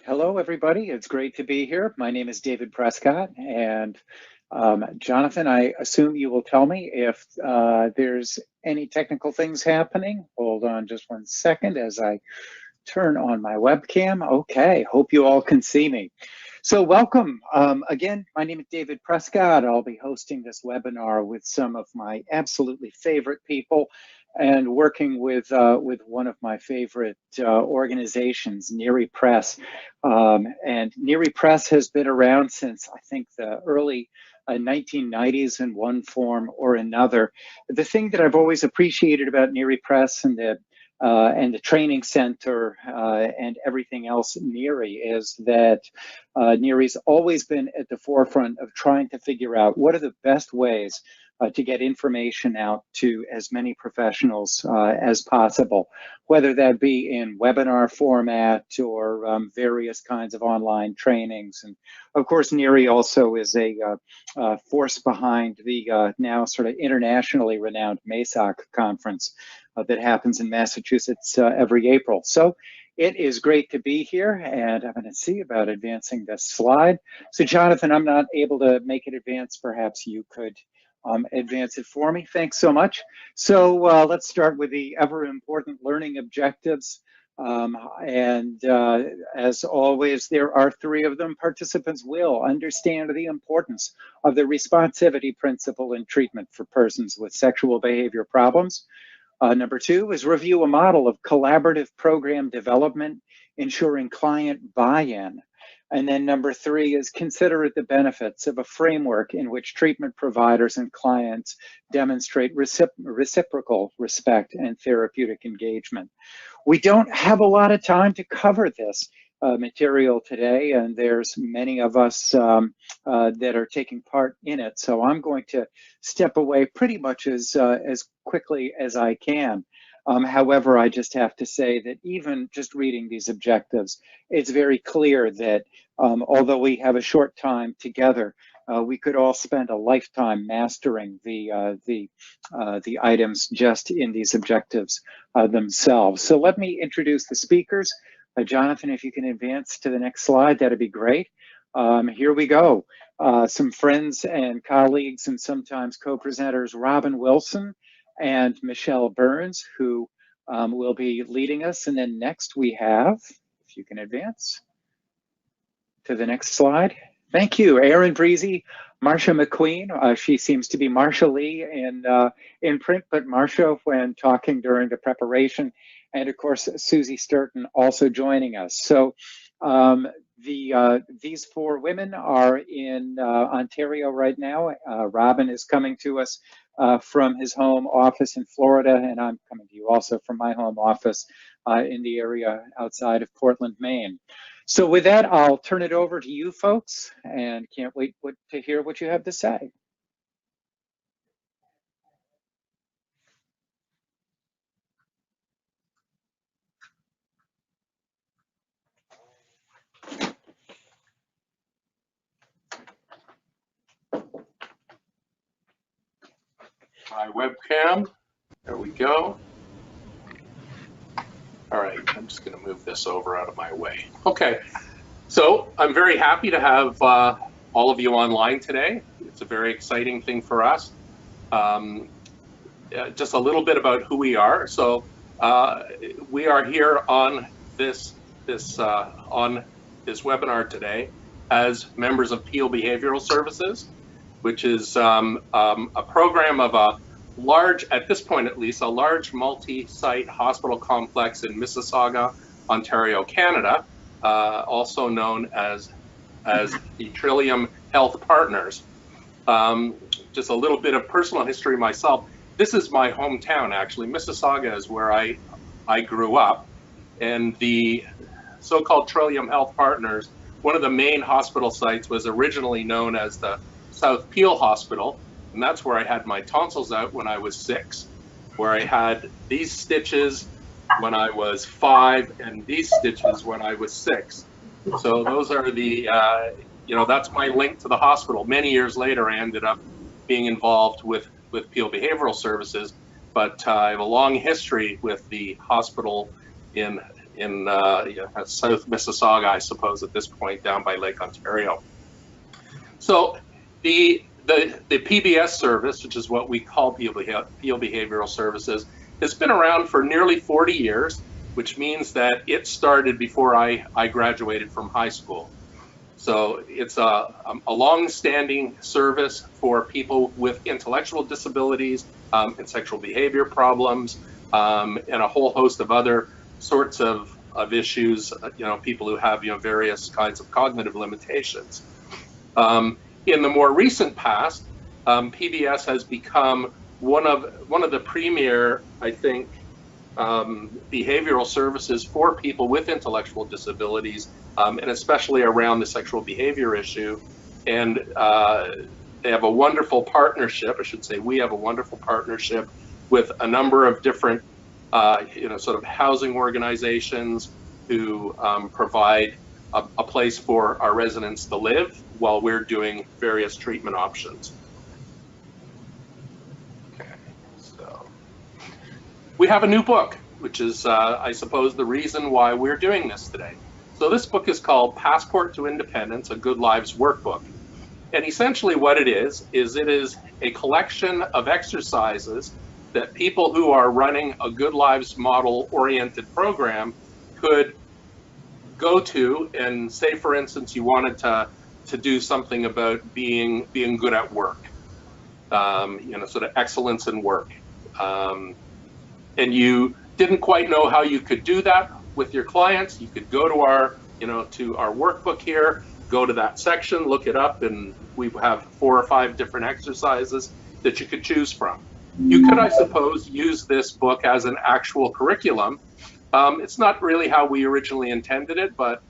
Hello, everybody. It's great to be here. My name is David Prescott, and Jonathan, I assume you will tell me if there's any technical things happening. Hold on just one second as I turn on my webcam. Okay, hope you all can see me. So welcome. Again, my name is David Prescott. I'll be hosting this webinar with some of my absolutely favorite people and working with one of my favorite organizations, NERI Press. And NERI Press has been around since, I think, the early 1990s in one form or another. The thing that I've always appreciated about NERI Press and the training center and everything else at NERI is that NERI's always been at the forefront of trying to figure out what are the best ways to get information out to as many professionals as possible, whether that be in webinar format or various kinds of online trainings. And of course, NERI also is a force behind the now sort of internationally renowned MASOC conference that happens in Massachusetts every April. So it is great to be here, and I'm going to see about advancing this slide. So Jonathan, I'm not able to make it advance. Perhaps you could advance it for me. Thanks so much. So let's start with the ever important learning objectives. As always, there are 3 of them. Participants will understand the importance of the responsivity principle in treatment for persons with sexual behavior problems. Number 2 is review a model of collaborative program development, ensuring client buy-in. And then number 3 is consider the benefits of a framework in which treatment providers and clients demonstrate reciprocal respect and therapeutic engagement. We don't have a lot of time to cover this material today, and there's many of us that are taking part in it. So I'm going to step away pretty much as quickly as I can. However, I just have to say that even just reading these objectives, it's very clear that although we have a short time together, we could all spend a lifetime mastering the items just in these objectives themselves. So let me introduce the speakers. Jonathan, if you can advance to the next slide, that'd be great. Here we go. Some friends and colleagues and sometimes co-presenters, Robin Wilson and Michelle Burns, who will be leading us. And then next we have, if you can advance to the next slide. Thank you, Erin Breezy, Marsha McQueen. She seems to be Marsha Lee in print, but Marsha when talking during the preparation. And of course, Susie Sturton also joining us. So these 4 women are in Ontario right now. Robin is coming to us from his home office in Florida, and I'm coming to you also from my home office in the area outside of Portland, Maine. So with that, I'll turn it over to you folks, and can't wait to hear what you have to say. My webcam, there we go. All right, I'm just gonna move this over out of my way. Okay, so I'm very happy to have all of you online today. It's a very exciting thing for us. Just a little bit about who we are. So we are here on this webinar today as members of Peel Behavioral Services, which is a program of a large, at this point at least, a large multi-site hospital complex in Mississauga, Ontario, Canada, also known as the Trillium Health Partners. Just a little bit of personal history myself. This is my hometown, actually. Mississauga is where I grew up, and the so-called Trillium Health Partners, one of the main hospital sites was originally known as the South Peel Hospital, and that's where I had my tonsils out when I was 6, where I had these stitches when I was 5 and these stitches when I was 6. So those are the, that's my link to the hospital. Many years later, I ended up being involved with Peel Behavioral Services, but I have a long history with the hospital in South Mississauga, I suppose, at this point, down by Lake Ontario. So the PBS service, which is what we call Peel Behavioral Services, has been around for nearly 40 years, which means that it started before I graduated from high school. So it's a long-standing service for people with intellectual disabilities and sexual behavior problems, and a whole host of other sorts of issues, people who have various kinds of cognitive limitations. In the more recent past, PBS has become one of the premier, I think, behavioral services for people with intellectual disabilities, and especially around the sexual behavior issue. And they have a wonderful partnership, I should say we have a wonderful partnership with a number of different sort of housing organizations who provide a place for our residents to live while we're doing various treatment options. Okay, so we have a new book, which is, I suppose, the reason why we're doing this today. So this book is called Passport to Independence, a Good Lives Workbook. And essentially what it is a collection of exercises that people who are running a Good Lives model-oriented program could go to and say, for instance, you wanted to do something about being good at work, sort of excellence in work. And you didn't quite know how you could do that with your clients. You could go to our workbook here, go to that section, look it up, and we have 4 or 5 different exercises that you could choose from. You could, I suppose, use this book as an actual curriculum. It's not really how we originally intended it, but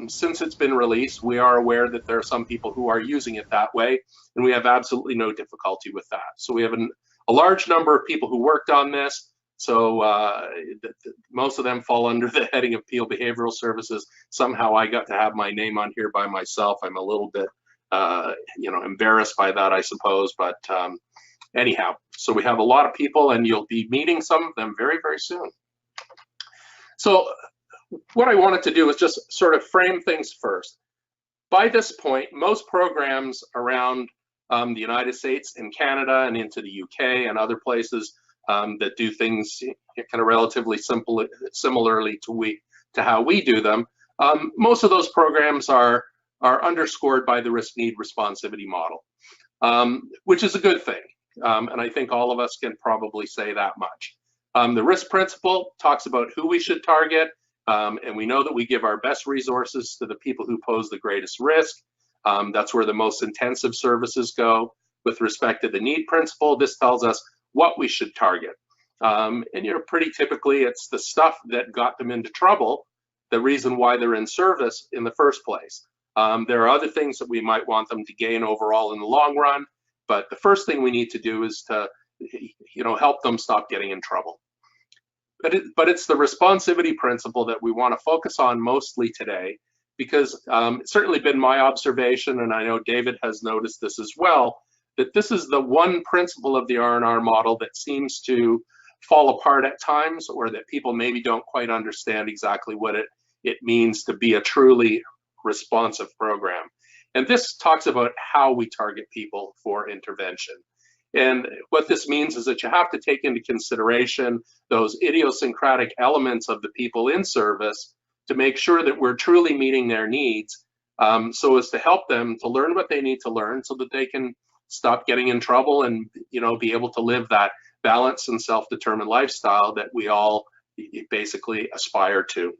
since it's been released, we are aware that there are some people who are using it that way, and we have absolutely no difficulty with that. So we have a large number of people who worked on this. So most of them fall under the heading of Peel Behavioral Services. Somehow I got to have my name on here by myself. I'm a little bit, embarrassed by that, I suppose. But anyhow, so we have a lot of people, and you'll be meeting some of them very, very soon. So what I wanted to do is just sort of frame things first. By this point, most programs around the United States and Canada and into the UK and other places that do things kind of relatively similarly to how we do them, most of those programs are underscored by the risk-need responsivity model, which is a good thing. And I think all of us can probably say that much. The risk principle talks about who we should target, and we know that we give our best resources to the people who pose the greatest risk. That's where the most intensive services go. With respect to the need principle, this tells us what we should target. And pretty typically it's the stuff that got them into trouble, the reason why they're in service in the first place. There are other things that we might want them to gain overall in the long run, but the first thing we need to do is to help them stop getting in trouble. But it's the responsivity principle that we want to focus on mostly today, because it's certainly been my observation, and I know David has noticed this as well, that this is the one principle of the R&R model that seems to fall apart at times, or that people maybe don't quite understand exactly what it means to be a truly responsive program. And this talks about how we target people for intervention. And what this means is that you have to take into consideration those idiosyncratic elements of the people in service to make sure that we're truly meeting their needs, so as to help them to learn what they need to learn so that they can stop getting in trouble and be able to live that balanced and self-determined lifestyle that we all basically aspire to.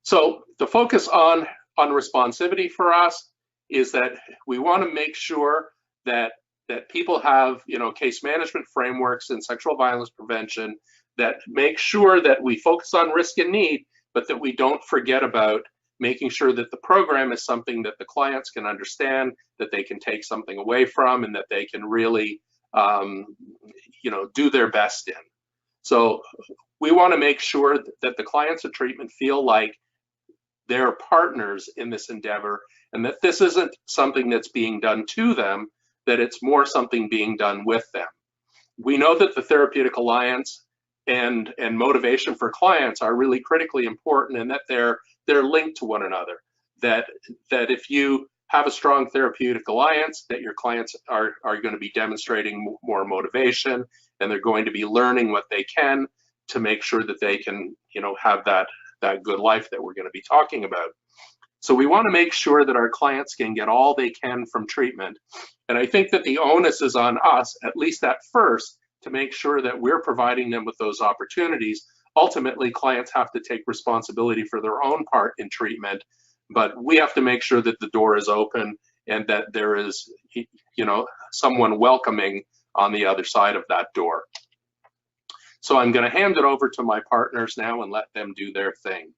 So the focus on responsivity for us is that we want to make sure that people have case management frameworks and sexual violence prevention that make sure that we focus on risk and need, but that we don't forget about making sure that the program is something that the clients can understand, that they can take something away from, and that they can really do their best in. So we want to make sure that the clients of treatment feel like they're partners in this endeavor, and that this isn't something that's being done to them, that it's more something being done with them. We know that the Therapeutic Alliance and motivation for clients are really critically important, and that they're linked to one another. That if you have a strong therapeutic alliance, that your clients are going to be demonstrating more motivation, and they're going to be learning what they can to make sure that they can, have that good life that we're going to be talking about. So we want to make sure that our clients can get all they can from treatment. And I think that the onus is on us, at least at first, to make sure that we're providing them with those opportunities. Ultimately, clients have to take responsibility for their own part in treatment, but we have to make sure that the door is open and that there is, someone welcoming on the other side of that door. So I'm going to hand it over to my partners now and let them do their thing.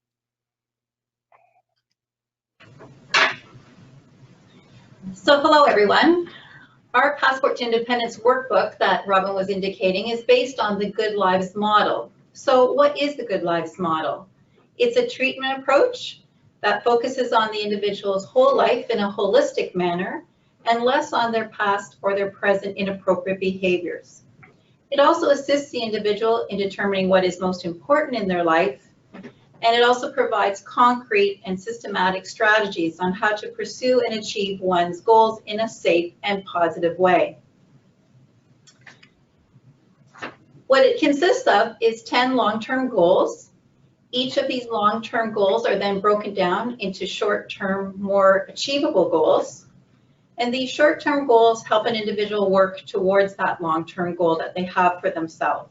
So hello everyone. Our Passport to Independence workbook that Robin was indicating is based on the Good Lives model. So what is the Good Lives model? It's a treatment approach that focuses on the individual's whole life in a holistic manner and less on their past or their present inappropriate behaviors. It also assists the individual in determining what is most important in their life, and it also provides concrete and systematic strategies on how to pursue and achieve one's goals in a safe and positive way. What it consists of is 10 long-term goals. Each of these long-term goals are then broken down into short-term, more achievable goals. And these short-term goals help an individual work towards that long-term goal that they have for themselves.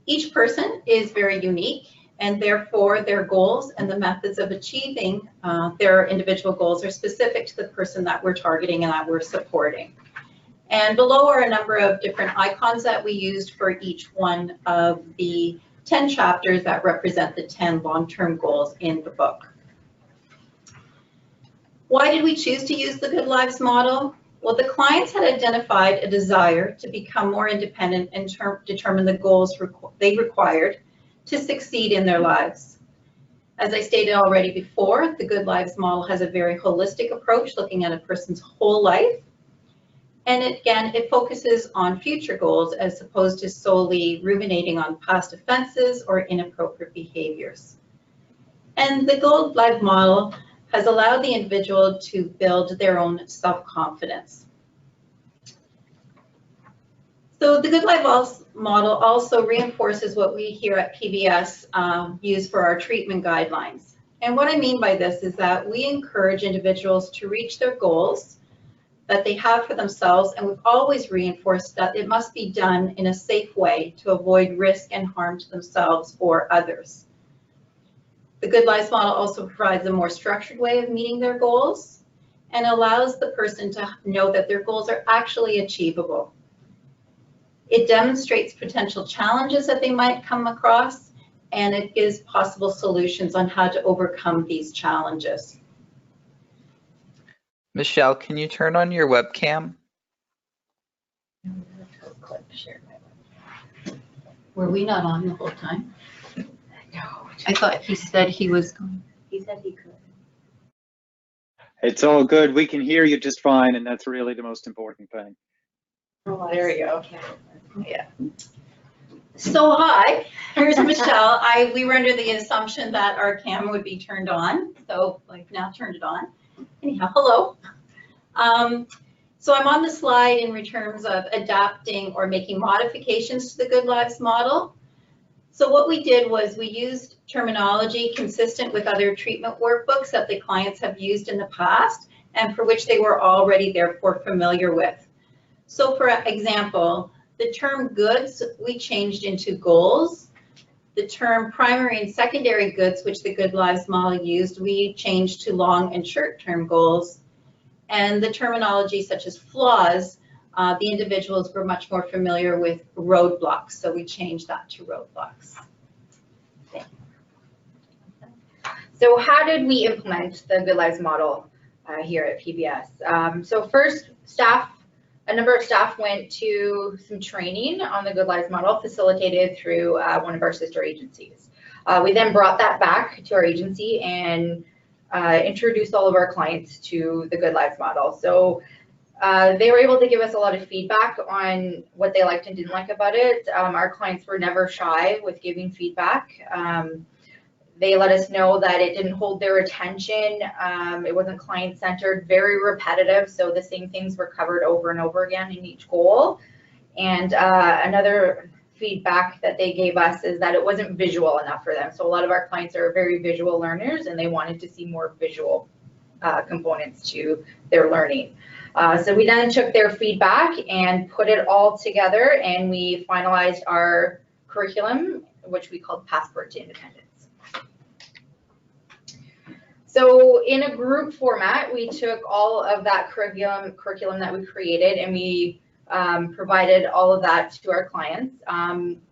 Each person is very unique, and therefore their goals and the methods of achieving their individual goals are specific to the person that we're targeting and that we're supporting. And below are a number of different icons that we used for each one of the 10 chapters that represent the 10 long-term goals in the book. Why did we choose to use the Good Lives model? Well, the clients had identified a desire to become more independent and determine the goals they required to succeed in their lives. As I stated already before, the Good Lives model has a very holistic approach looking at a person's whole life. And it focuses on future goals as opposed to solely ruminating on past offenses or inappropriate behaviors. And the Good Lives model has allowed the individual to build their own self-confidence. So the Good Lives model also reinforces what we here at PBS use for our treatment guidelines. And what I mean by this is that we encourage individuals to reach their goals that they have for themselves, and we've always reinforced that it must be done in a safe way to avoid risk and harm to themselves or others. The Good Lives model also provides a more structured way of meeting their goals and allows the person to know that their goals are actually achievable. It demonstrates potential challenges that they might come across, and it gives possible solutions on how to overcome these challenges. Michelle, can you turn on your webcam? Were we not on the whole time? No. I thought he said he was going. He said he could. It's all good. We can hear you just fine, and that's really the most important thing. Oh, there you go. Yeah. So hi, here's Michelle. We were under the assumption that our camera would be turned on, so I've now turned it on. Anyhow, hello. So I'm on the slide in terms of adapting or making modifications to the Good Lives model. So what we did was we used terminology consistent with other treatment workbooks that the clients have used in the past and for which they were already therefore familiar with. So for example, the term goods we changed into goals. The term primary and secondary goods, which the Good Lives model used, we changed to long and short-term goals. And the terminology such as flaws, the individuals were much more familiar with roadblocks, so we changed that to roadblocks. So how did we implement the Good Lives model here at PBS? So first, a number of staff went to some training on the Good Lives model facilitated through one of our sister agencies. We then brought that back to our agency and introduced all of our clients to the Good Lives model. So They were able to give us a lot of feedback on what they liked and didn't like about it. Our clients were never shy with giving feedback. They let us know that it didn't hold their attention. It wasn't client-centered, very repetitive, so the same things were covered over and over again in each goal. And another feedback that they gave us is that it wasn't visual enough for them. So a lot of our clients are very visual learners, and they wanted to see more visual components to their learning. So we then took their feedback and put it all together, and we finalized our curriculum, which we called Passport to Independence. So in a group format, we took all of that curriculum that we created, and we provided all of that to our clients.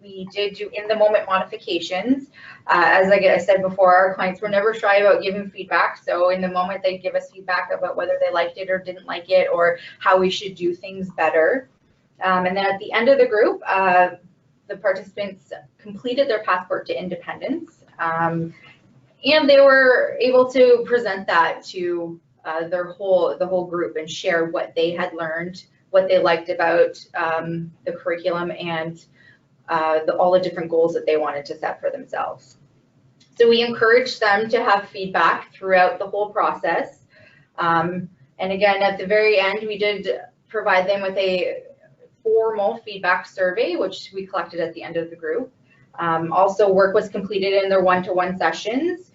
We did do in-the-moment modifications. As I said before, our clients were never shy about giving feedback. So in the moment, they'd give us feedback about whether they liked it or didn't like it, or how we should do things better. And then at the end of the group, the participants completed their Passport to Independence. And they were able to present that to the whole group and share what they had learned, what they liked about the curriculum, and all the different goals that they wanted to set for themselves. So we encouraged them to have feedback throughout the whole process. And again, at the very end, we did provide them with a formal feedback survey, which we collected at the end of the group. Also, work was completed in their one-to-one sessions.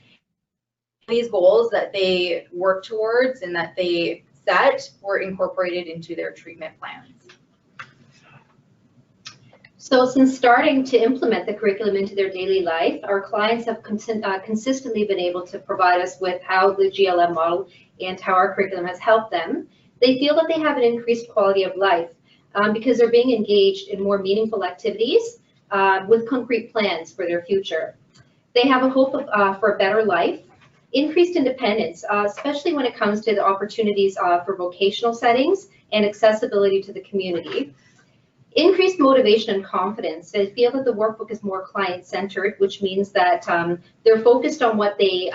These goals that they worked towards and that they set were incorporated into their treatment plans. So since starting to implement the curriculum into their daily life, our clients have consistently been able to provide us with how the GLM model and how our curriculum has helped them. They feel that they have an increased quality of life because they're being engaged in more meaningful activities with concrete plans for their future. They have a hope for a better life, increased independence, especially when it comes to the opportunities for vocational settings and accessibility to the community. Increased motivation and confidence. They feel that the workbook is more client-centered, which means that they're focused on what they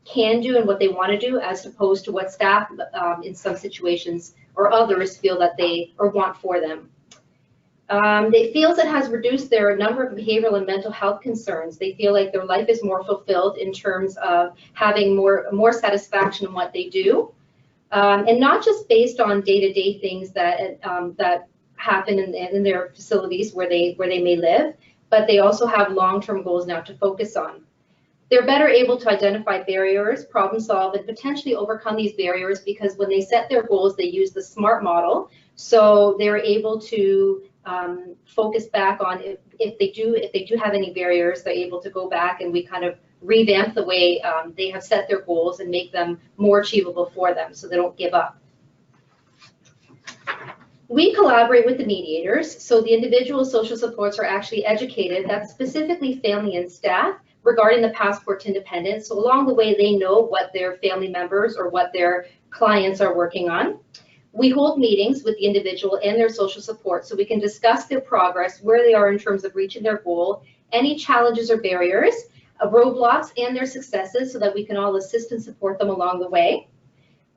can do and what they want to do, as opposed to what staff in some situations or others feel that they or want for them. They feel it has reduced their number of behavioral and mental health concerns. They feel like their life is more fulfilled in terms of having more satisfaction in what they do, and not just based on day-to-day things that happen in their facilities where they may live, but they also have long-term goals now to focus on. They're better able to identify barriers, problem solve, and potentially overcome these barriers, because when they set their goals, they use the SMART model. So they're able to focus back on if they do have any barriers, they're able to go back and we kind of revamp the way they have set their goals and make them more achievable for them, so they don't give up. We collaborate with the mediators, so the individual social supports are actually educated, that's specifically family and staff, regarding the Passport to Independence. So along the way, they know what their family members or what their clients are working on. We hold meetings with the individual and their social support so we can discuss their progress, where they are in terms of reaching their goal, any challenges or barriers, roadblocks, and their successes, so that we can all assist and support them along the way.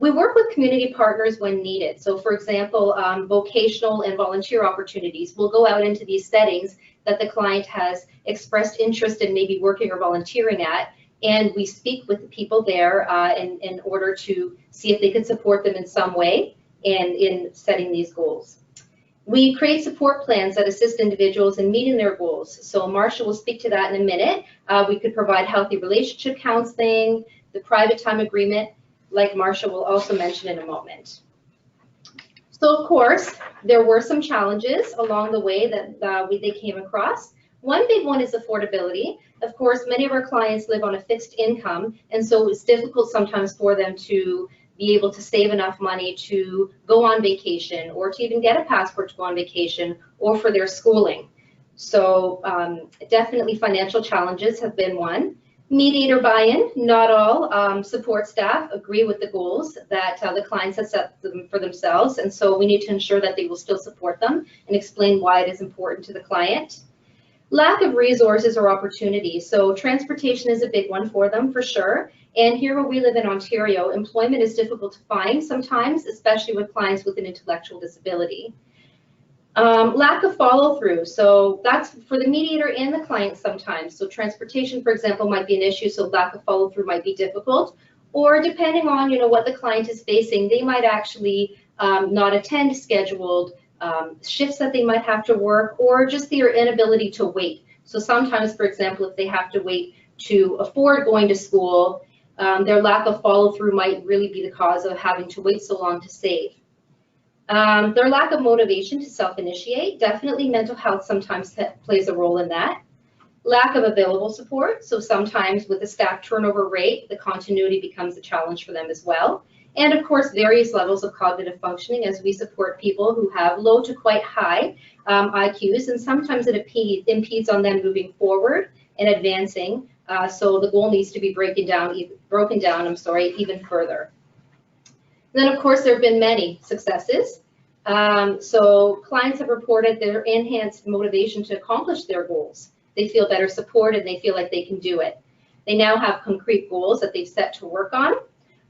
We work with community partners when needed. So for example, vocational and volunteer opportunities. We'll go out into these settings that the client has expressed interest in maybe working or volunteering at, and we speak with the people there in order to see if they could support them in some way and in setting these goals. We create support plans that assist individuals in meeting their goals. So Marsha will speak to that in a minute. We could provide healthy relationship counseling, the private time agreement, like Marsha will also mention in a moment. So of course, there were some challenges along the way that they came across. One big one is affordability. Of course, many of our clients live on a fixed income, and so it's difficult sometimes for them to be able to save enough money to go on vacation, or to even get a passport to go on vacation, or for their schooling. So definitely financial challenges have been one. Mediator buy-in. Not all support staff agree with the goals that the clients have set for themselves, and so we need to ensure that they will still support them and explain why it is important to the client. Lack of resources or opportunities. So transportation is a big one for them, for sure. And here where we live in Ontario, employment is difficult to find sometimes, especially with clients with an intellectual disability. Lack of follow through. So that's for the mediator and the client sometimes. So transportation, for example, might be an issue. So lack of follow through might be difficult. Or depending on, what the client is facing, they might actually not attend scheduled shifts that they might have to work, or just their inability to wait. So sometimes, for example, if they have to wait to afford going to school, their lack of follow through might really be the cause of having to wait so long to save. Their lack of motivation to self-initiate, definitely mental health sometimes plays a role in that. Lack of available support, so sometimes with the staff turnover rate, the continuity becomes a challenge for them as well. And of course, various levels of cognitive functioning as we support people who have low to quite high IQs, and sometimes it impedes on them moving forward and advancing. So the goal needs to be broken down even further. Then, of course, there have been many successes. So clients have reported their enhanced motivation to accomplish their goals. They feel better supported, and they feel like they can do it. They now have concrete goals that they've set to work on,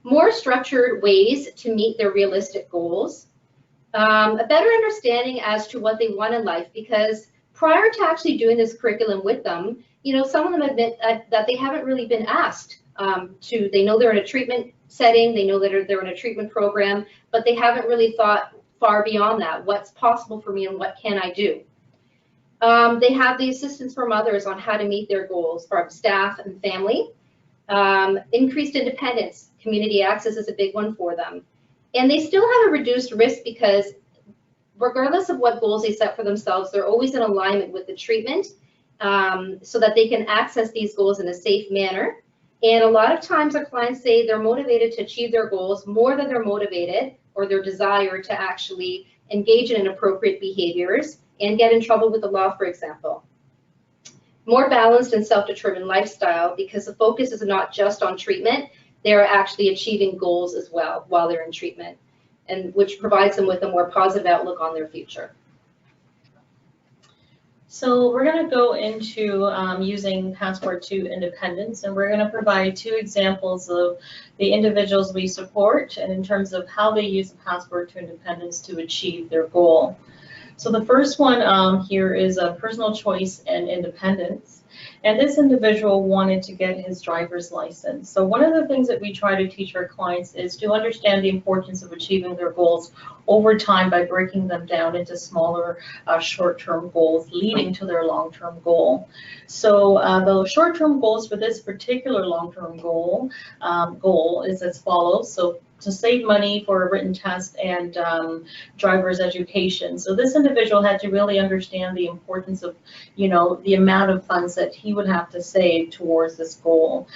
more structured ways to meet their realistic goals, a better understanding as to what they want in life, because prior to actually doing this curriculum with them, some of them admit that they haven't really been asked they know they're in a treatment setting, they know that they're in a treatment program, but they haven't really thought far beyond that. What's possible for me and what can I do? They have the assistance from others on how to meet their goals from staff and family. Increased independence, community access is a big one for them. And they still have a reduced risk because regardless of what goals they set for themselves, they're always in alignment with the treatment so that they can access these goals in a safe manner. And a lot of times our clients say they're motivated to achieve their goals more than they're motivated or their desire to actually engage in inappropriate behaviors and get in trouble with the law, for example. More balanced and self-determined lifestyle, because the focus is not just on treatment, they're actually achieving goals as well while they're in treatment, and which provides them with a more positive outlook on their future. So we're going to go into using Passport to Independence, and we're going to provide 2 examples of the individuals we support and in terms of how they use the Passport to Independence to achieve their goal. So the first one here is a personal choice and independence. And this individual wanted to get his driver's license. So one of the things that we try to teach our clients is to understand the importance of achieving their goals over time by breaking them down into smaller short-term goals leading to their long-term goal. So the short-term goals for this particular long-term goal is as follows. So to save money for a written test and driver's education. So this individual had to really understand the importance of, the amount of funds that he would have to save towards this goal.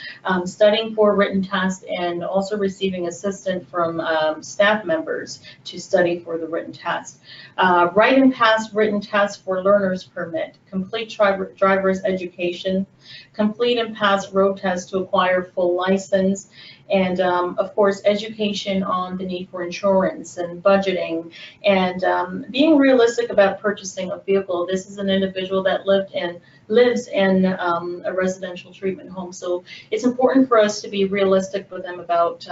Studying for a written test and also receiving assistance from staff members to study for the written test. Write and pass written tests for learner's permit. Complete driver's education. Complete and pass road tests to acquire full license. And of course, education on the need for insurance and budgeting and being realistic about purchasing a vehicle. This is an individual that lives in a residential treatment home. So it's important for us to be realistic with them about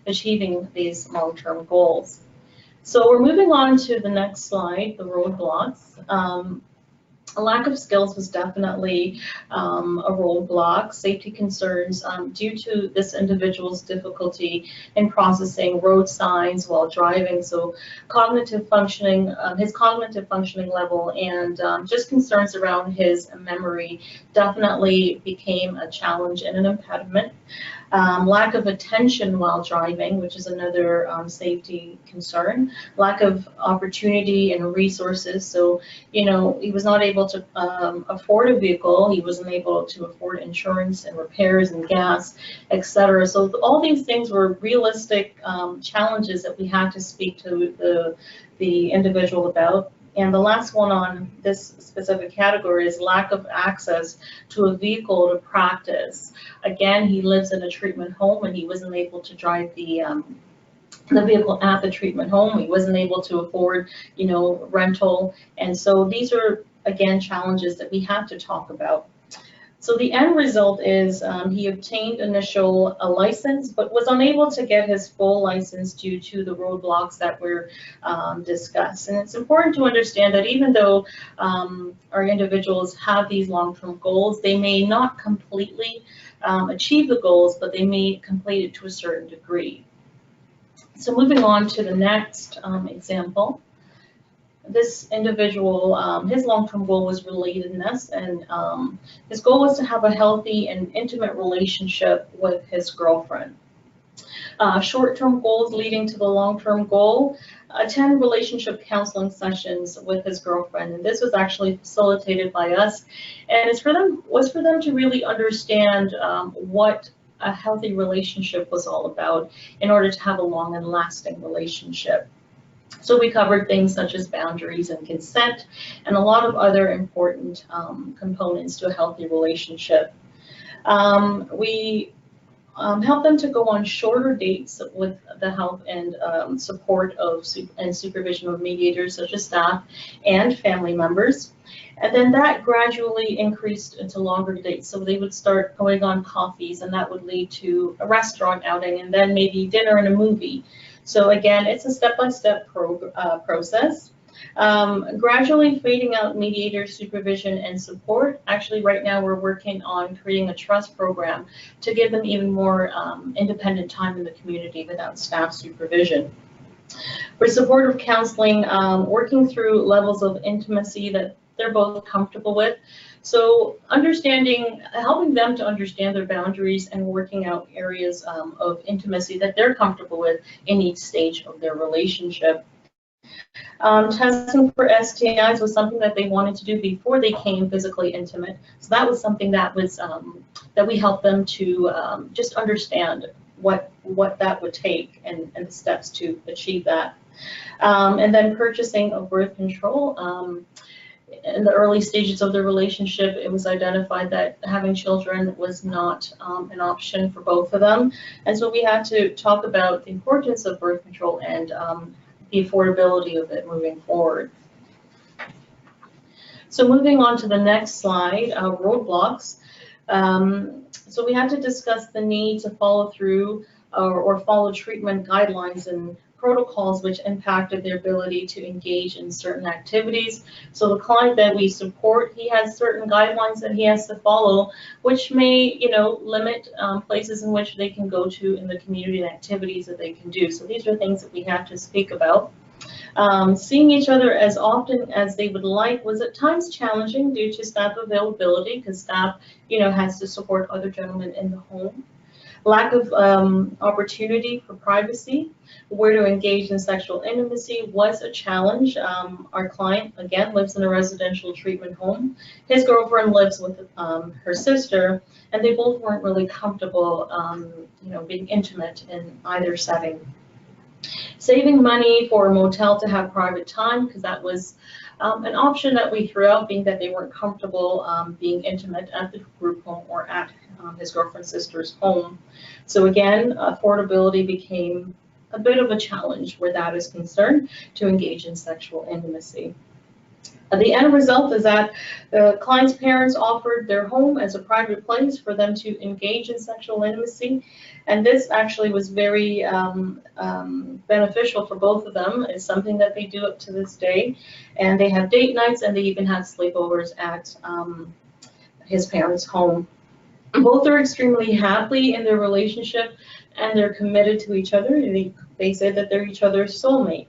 achieving these long-term goals. So we're moving on to the next slide, the roadblocks. A lack of skills was definitely a roadblock. Safety concerns due to this individual's difficulty in processing road signs while driving. So cognitive functioning, his cognitive functioning level and just concerns around his memory definitely became a challenge and an impediment. Lack of attention while driving, which is another safety concern. Lack of opportunity and resources. So, he was not able to afford a vehicle. He wasn't able to afford insurance and repairs and gas, etc. So all these things were realistic challenges that we had to speak to the individual about. And the last one on this specific category is lack of access to a vehicle to practice. Again, he lives in a treatment home and he wasn't able to drive the vehicle at the treatment home. He wasn't able to afford, rental. And so these are, again, challenges that we have to talk about. So the end result is he obtained initial license, but was unable to get his full license due to the roadblocks that were discussed. And it's important to understand that even though our individuals have these long-term goals, they may not completely achieve the goals, but they may complete it to a certain degree. So moving on to the next example. This individual, his long-term goal was relatedness, and his goal was to have a healthy and intimate relationship with his girlfriend. Short-term goals leading to the long-term goal: attend relationship counseling sessions with his girlfriend, and this was actually facilitated by us, and was for them to really understand what a healthy relationship was all about in order to have a long and lasting relationship. So we covered things such as boundaries and consent and a lot of other important components to a healthy relationship. We help them to go on shorter dates with the help and support of and supervision of mediators such as staff and family members. And then that gradually increased into longer dates. So they would start going on coffees, and that would lead to a restaurant outing, and then maybe dinner and a movie. So again, it's a step-by-step process. Gradually fading out mediator supervision and support. Actually, right now we're working on creating a trust program to give them even more independent time in the community without staff supervision. For supportive counseling, working through levels of intimacy that they're both comfortable with. So helping them to understand their boundaries and working out areas of intimacy that they're comfortable with in each stage of their relationship. Testing for STIs was something that they wanted to do before they became physically intimate. So that was something that was that we helped them to just understand what that would take and the steps to achieve that. And then purchasing of birth control. In the early stages of the relationship, it was identified that having children was not an option for both of them. And so we had to talk about the importance of birth control and the affordability of it moving forward. So moving on to the next slide, roadblocks. So we had to discuss the need to follow through or follow treatment guidelines and protocols which impacted their ability to engage in certain activities. So the client that we support, he has certain guidelines that he has to follow, which may, limit places in which they can go to in the community and activities that they can do. So these are things that we have to speak about. Seeing each other as often as they would like was at times challenging due to staff availability, because staff, has to support other gentlemen in the home. Lack of opportunity for privacy, where to engage in sexual intimacy was a challenge. Our client, again, lives in a residential treatment home. His girlfriend lives with her sister, and they both weren't really comfortable, being intimate in either setting. Saving money for a motel to have private time, because that was an option that we threw out, being that they weren't comfortable being intimate at the group home or at his girlfriend's sister's home. So again, affordability became a bit of a challenge where that is concerned to engage in sexual intimacy. The end result is that the client's parents offered their home as a private place for them to engage in sexual intimacy. And this actually was very beneficial for both of them. It's something that they do up to this day. And they have date nights, and they even have sleepovers at his parents' home. Both are extremely happy in their relationship, and they're committed to each other. They say that they're each other's soulmate.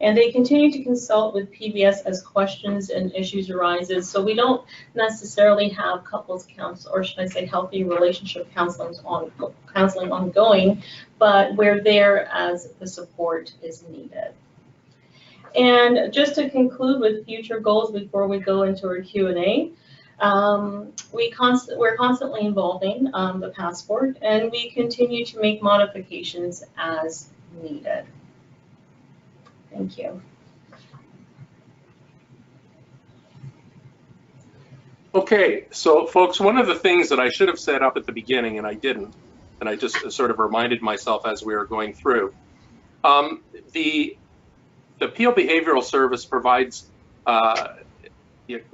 And they continue to consult with PBS as questions and issues arises. So we don't necessarily have couples counsel, or should I say healthy relationship counseling ongoing, but we're there as the support is needed. And just to conclude with future goals before we go into our Q&A, we're constantly evolving the passport, and we continue to make modifications as needed. Thank you. Okay, so folks, one of the things that I should have said up at the beginning, and I didn't, and I just sort of reminded myself as we were going through, the Peel Behavioral Service provides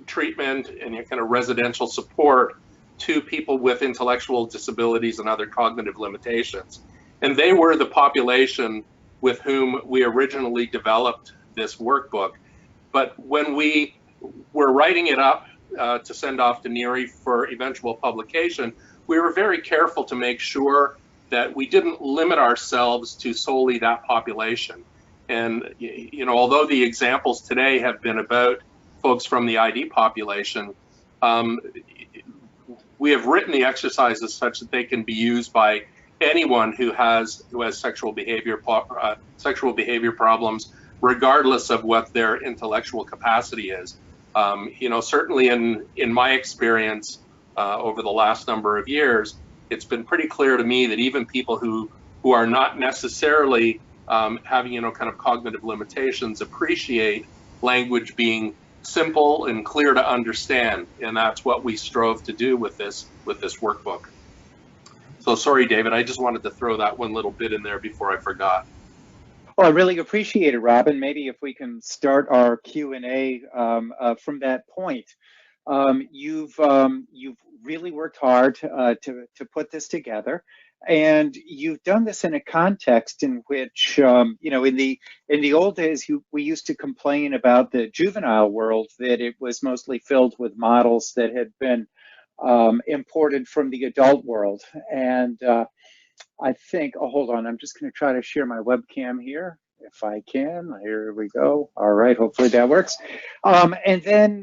treatment and kind of residential support to people with intellectual disabilities and other cognitive limitations. And they were the population with whom we originally developed this workbook. But when we were writing it up to send off to NERI for eventual publication, we were very careful to make sure that we didn't limit ourselves to solely that population. And you know, although the examples today have been about folks from the ID population, we have written the exercises such that they can be used by anyone who has sexual behavior problems, regardless of what their intellectual capacity is. You know, certainly in my experience over the last number of years, it's been pretty clear to me that even people who are not necessarily having, you know, kind of cognitive limitations appreciate language being simple and clear to understand, and that's what we strove to do with this workbook. So sorry, David, I just wanted to throw that one little bit in there before I forgot. Well, I really appreciate it, Robin. Maybe if we can start our Q&A from that point. You've really worked hard to put this together, and you've done this in a context in which, you know, in the old days, we used to complain about the juvenile world, that it was mostly filled with models that had been imported from the adult world. And I think, oh, hold on, I'm just going to try to share my webcam here, if I can. Here we go. All right, hopefully that works. And then,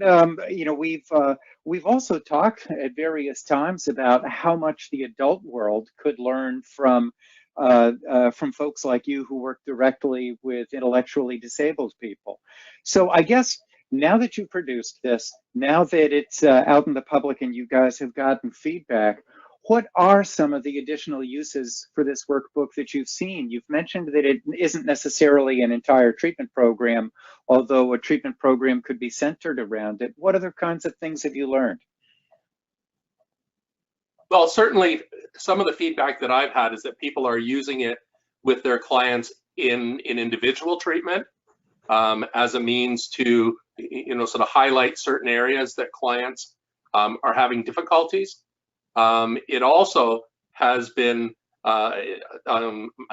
you know, we've also talked at various times about how much the adult world could learn from folks like you who work directly with intellectually disabled people. So I guess now that you've produced this, now that it's out in the public and you guys have gotten feedback, what are some of the additional uses for this workbook that you've seen? You've mentioned that it isn't necessarily an entire treatment program, although a treatment program could be centered around it. What other kinds of things have you learned? Well, certainly some of the feedback that I've had is that people are using it with their clients in individual treatment as a means to, you know, sort of highlight certain areas that clients are having difficulties. It also has been, I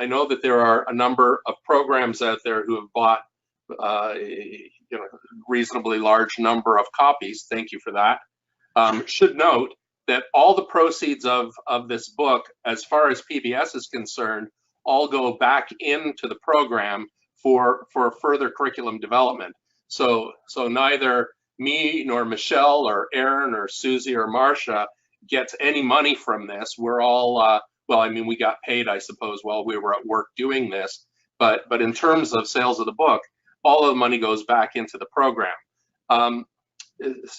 know that there are a number of programs out there who have bought, you know, reasonably large number of copies. Thank you for that. Should note that all the proceeds of this book, as far as PBS is concerned, all go back into the program for further curriculum development. So neither me nor Michelle or Aaron or Susie or Marcia gets any money from this. We're all, well, I mean, we got paid, I suppose, while we were at work doing this, but in terms of sales of the book, all of the money goes back into the program.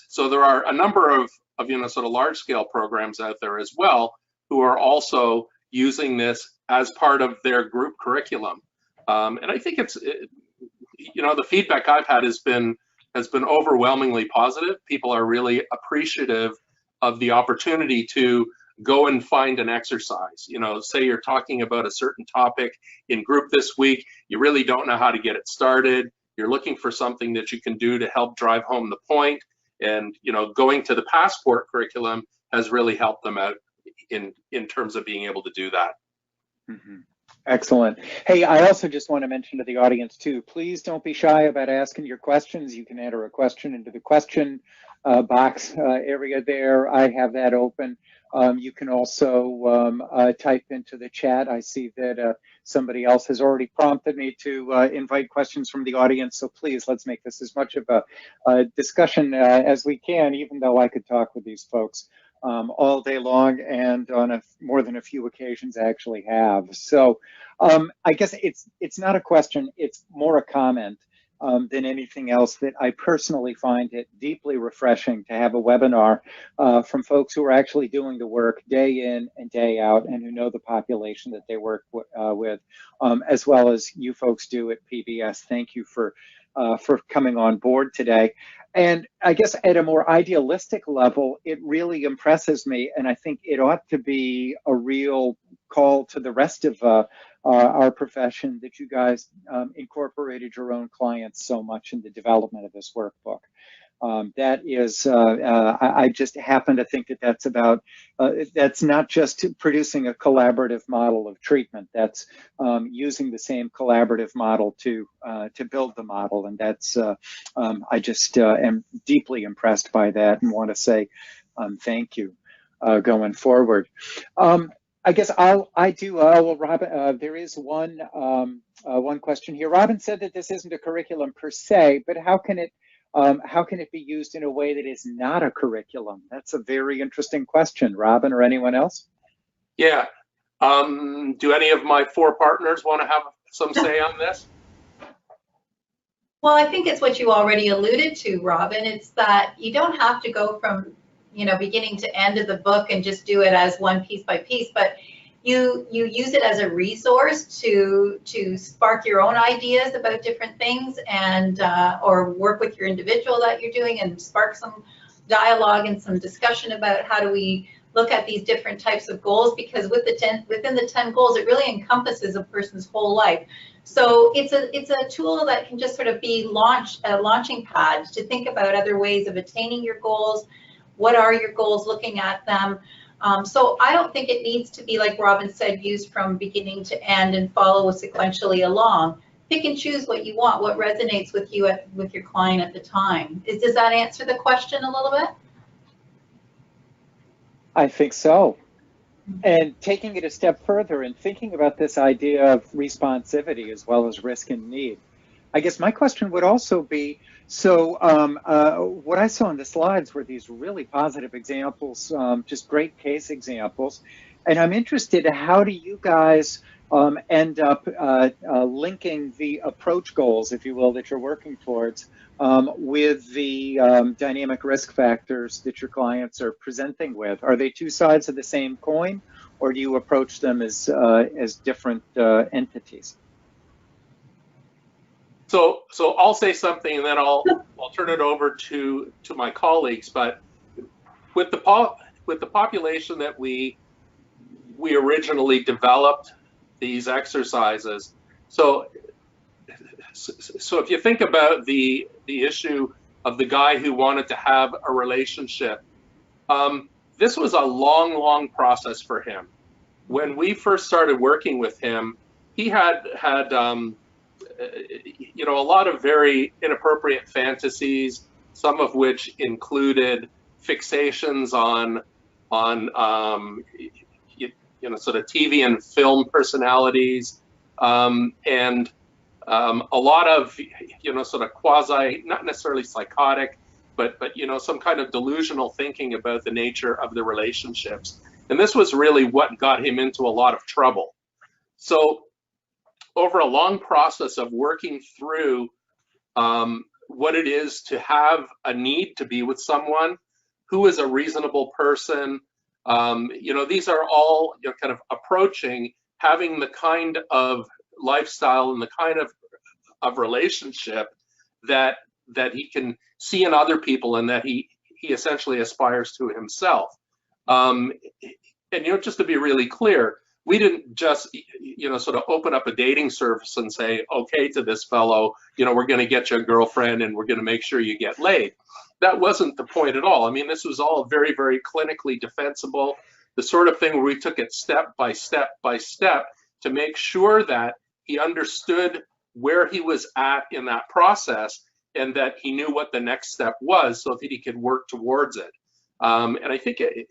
So there are a number of you know, sort of large scale programs out there as well who are also using this as part of their group curriculum. And I think it's, you know, the feedback I've had has been overwhelmingly positive. People are really appreciative of the opportunity to go and find an exercise. You know, say you're talking about a certain topic in group this week, you really don't know how to get it started. You're looking for something that you can do to help drive home the point. And, you know, going to the Passport curriculum has really helped them out in terms of being able to do that. Mm-hmm. Excellent. Hey, I also just want to mention to the audience too, please don't be shy about asking your questions. You can enter a question into the question box area there. I have that open. You can also type into the chat. I see that somebody else has already prompted me to invite questions from the audience. So please, let's make this as much of a discussion as we can, even though I could talk with these folks all day long, and on more than a few occasions I actually have. So I guess it's not a question, it's more a comment than anything else, that I personally find it deeply refreshing to have a webinar from folks who are actually doing the work day in and day out and who know the population that they work with, as well as you folks do at PBS. Thank you for coming on board today. And I guess at a more idealistic level, it really impresses me, and I think it ought to be a real call to the rest of our profession that you guys incorporated your own clients so much in the development of this workbook. That is, I just happen to think that that's about, that's not just producing a collaborative model of treatment, that's using the same collaborative model to build the model. And that's, I just am deeply impressed by that and want to say thank you going forward. I guess well, Robin, there is one question here. Robin said that this isn't a curriculum per se, but how can it be used in a way that is not a curriculum? That's a very interesting question. Robin or anyone else? Yeah. Do any of my 4 partners want to have some say on this? Well, I think it's what you already alluded to, Robin. It's that you don't have to go from, beginning to end of the book and just do it as one piece by piece, but you use it as a resource to spark your own ideas about different things, and or work with your individual that you're doing and spark some dialogue and some discussion about how do we look at these different types of goals, because within the 10 goals, it really encompasses a person's whole life. So it's a tool that can just sort of be a launching pad to think about other ways of attaining your goals. What are your goals, looking at them. So I don't think it needs to be, like Robin said, used from beginning to end and follow sequentially along. Pick and choose what you want, what resonates with you, with your client at the time. Does that answer the question a little bit? I think so. And taking it a step further and thinking about this idea of responsivity as well as risk and need, I guess my question would also be, so what I saw in the slides were these really positive examples, just great case examples. And I'm interested in how do you guys end up linking the approach goals, if you will, that you're working towards with the dynamic risk factors that your clients are presenting with? Are they 2 sides of the same coin, or do you approach them as different entities? So I'll say something and then I'll turn it over to my colleagues. But with the population that we originally developed these exercises, so if you think about the issue of the guy who wanted to have a relationship, this was a long process for him. When we first started working with him, he had a lot of very inappropriate fantasies, some of which included fixations on sort of TV and film personalities, and a lot of sort of quasi, not necessarily psychotic, but some kind of delusional thinking about the nature of the relationships. And this was really what got him into a lot of trouble. So over a long process of working through what it is to have a need to be with someone, who is a reasonable person, these are all kind of approaching having the kind of lifestyle and the kind of relationship that he can see in other people and that he essentially aspires to himself. And just to be really clear, we didn't just sort of open up a dating service and say, okay, to this fellow, we're going to get you a girlfriend and we're going to make sure you get laid. That wasn't the point at all. I mean, this was all very, very clinically defensible, the sort of thing where we took it step by step by step to make sure that he understood where he was at in that process and that he knew what the next step was so that he could work towards it. And I think, I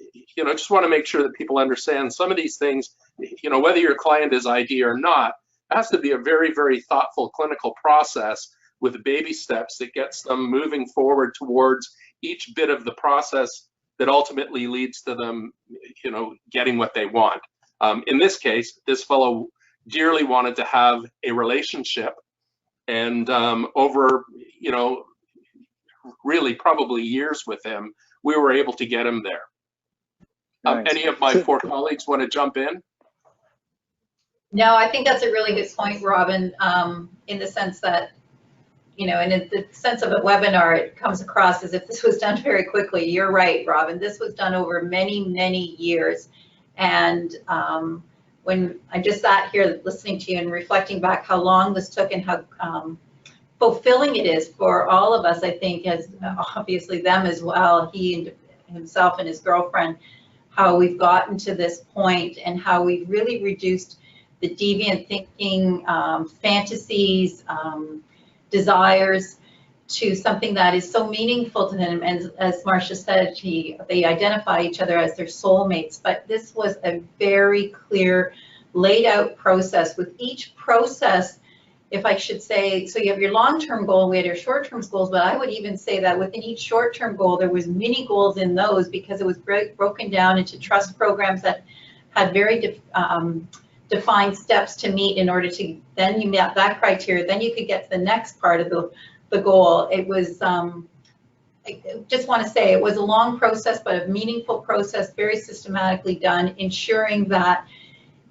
just want to make sure that people understand some of these things, whether your client is ID or not, it has to be a very, very thoughtful clinical process with baby steps that gets them moving forward towards each bit of the process that ultimately leads to them, getting what they want. In this case, this fellow dearly wanted to have a relationship, and over, really probably years with him, we were able to get him there. Nice. Any of my 4 colleagues want to jump in? No, I think that's a really good point, Robin, in the sense that, in the sense of a webinar, it comes across as if this was done very quickly. You're right, Robin. This was done over many, many years. And when I just sat here listening to you and reflecting back how long this took and how fulfilling it is for all of us, I think, as obviously them as well, he and himself and his girlfriend, how we've gotten to this point and how we've really reduced the deviant thinking, fantasies, desires to something that is so meaningful to them. And as Marcia said, they identify each other as their soulmates. But this was a very clear, laid out process. With each process, if I should say, so you have your long-term goal, we had your short-term goals, but I would even say that within each short-term goal, there was mini goals in those because it was broken down into trust programs that had very defined steps to meet in order to, then you met that criteria, then you could get to the next part of the goal. It was, I just want to say, it was a long process, but a meaningful process, very systematically done, ensuring that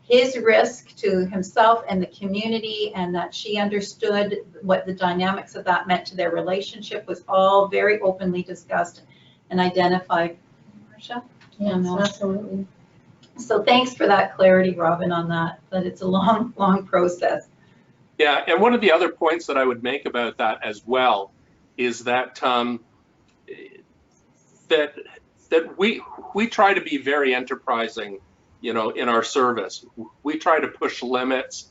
his risk to himself and the community, and that she understood what the dynamics of that meant to their relationship, was all very openly discussed and identified. Marcia? Yes, absolutely. So thanks for that clarity, Robin, on that, but it's a long, long process. Yeah, and one of the other points that I would make about that as well is that that we try to be very enterprising, you know, in our service. We try to push limits.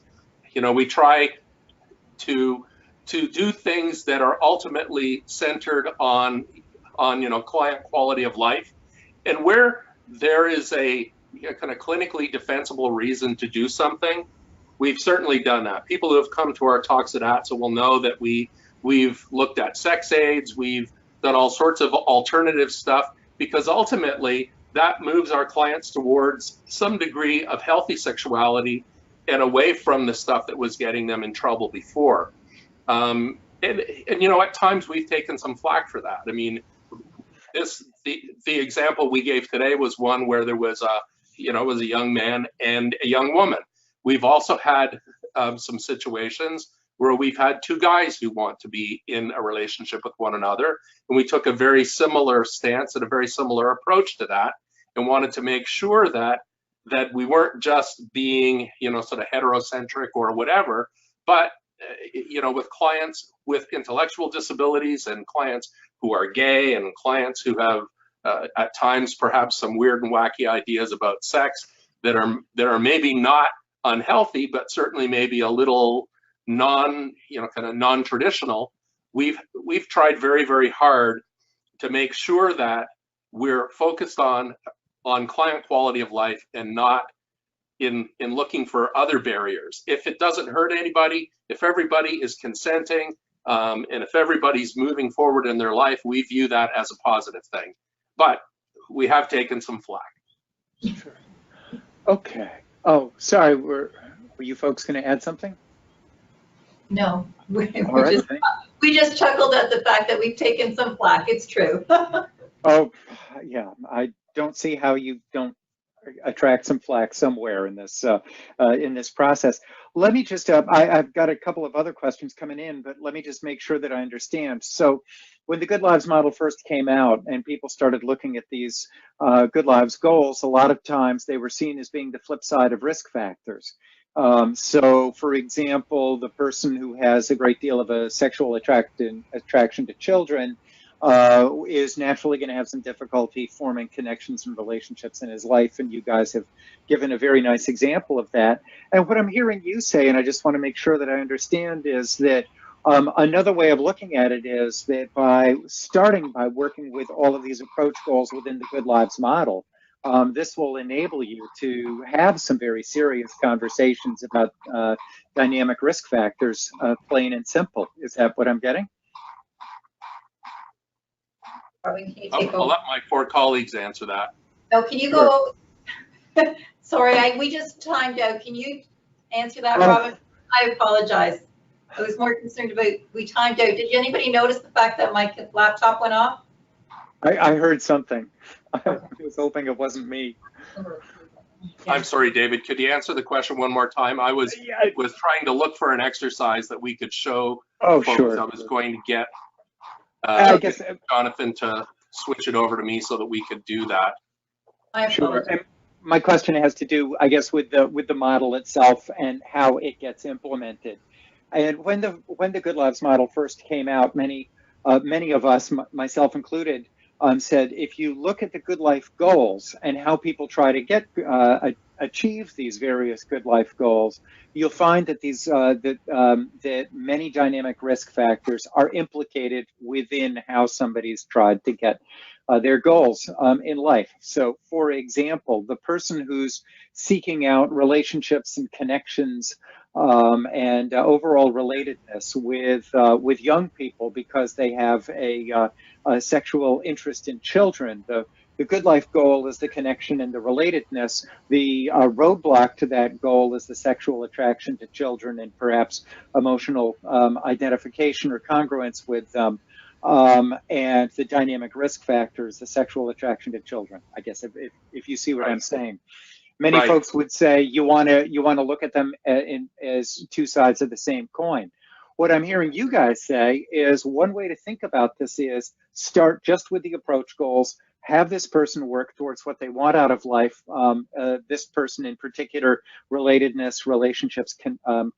You know, we try to do things that are ultimately centered on you know, client quality of life, and where there is a kind of clinically defensible reason to do something, we've certainly done that. People who have come to our talks at ATSA will know that we've looked at sex aids, we've done all sorts of alternative stuff, because ultimately that moves our clients towards some degree of healthy sexuality and away from the stuff that was getting them in trouble before. And you know, at times we've taken some flack for that. I mean, the example we gave today was one where there was a, you know, it was a young man and a young woman. We've also had some situations where we've had two guys who want to be in a relationship with one another, and we took a very similar stance and a very similar approach to that, and wanted to make sure that we weren't just being, you know, sort of heterocentric or whatever, but you know, with clients with intellectual disabilities and clients who are gay and clients who have at times perhaps some weird and wacky ideas about sex that are maybe not unhealthy, but certainly maybe a little non-traditional. We've tried very, very hard to make sure that we're focused on client quality of life and not in looking for other barriers. If it doesn't hurt anybody, if everybody is consenting, and if everybody's moving forward in their life, we view that as a positive thing. But we have taken some flack. Sure. Okay. Oh, sorry. Were you folks going to add something? No, we right, just chuckled at the fact that we've taken some flack. It's true. Oh, yeah. I don't see how you don't attract some flack somewhere in this process. Let me just, I've got a couple of other questions coming in, but let me just make sure that I understand. So when the Good Lives model first came out and people started looking at these Good Lives goals, a lot of times they were seen as being the flip side of risk factors. So for example, the person who has a great deal of a sexual attraction to children is naturally going to have some difficulty forming connections and relationships in his life, and you guys have given a very nice example of that. And what I'm hearing you say, and I just want to make sure that I understand, is that another way of looking at it is that by starting by working with all of these approach goals within the Good Lives model, this will enable you to have some very serious conversations about dynamic risk factors, plain and simple. Is that what I'm getting? Robin, can you take I'll over? let my four colleagues answer that. No, can you go? Sorry, we just timed out. Can you answer that, Robin? I apologize. I was more concerned about, we timed out. Did anybody notice the fact that my laptop went off? I heard something. I was hoping it wasn't me. I'm sorry, David, could you answer the question one more time? I was trying to look for an exercise that we could show folks. Sure. I was going to get I guess, Jonathan to switch it over to me so that we could do that. Sure. And my question has to do, I guess, with the model itself and how it gets implemented. And when the Good Lives model first came out, many of us, myself included, said if you look at the Good Life goals and how people try to achieve these various Good Life goals, you'll find that that many dynamic risk factors are implicated within how somebody's tried to get their goals in life. So, for example, the person who's seeking out relationships and connections and overall relatedness with young people because they have a sexual interest in children. The Good Life goal is the connection and the relatedness. The roadblock to that goal is the sexual attraction to children and perhaps emotional identification or congruence with them. And the dynamic risk factors, the sexual attraction to children, I guess, if you see what I'm saying. Many folks would say you want to look at them as two sides of the same coin. What I'm hearing you guys say is one way to think about this is start just with the approach goals, have this person work towards what they want out of life, this person in particular, relatedness, relationships,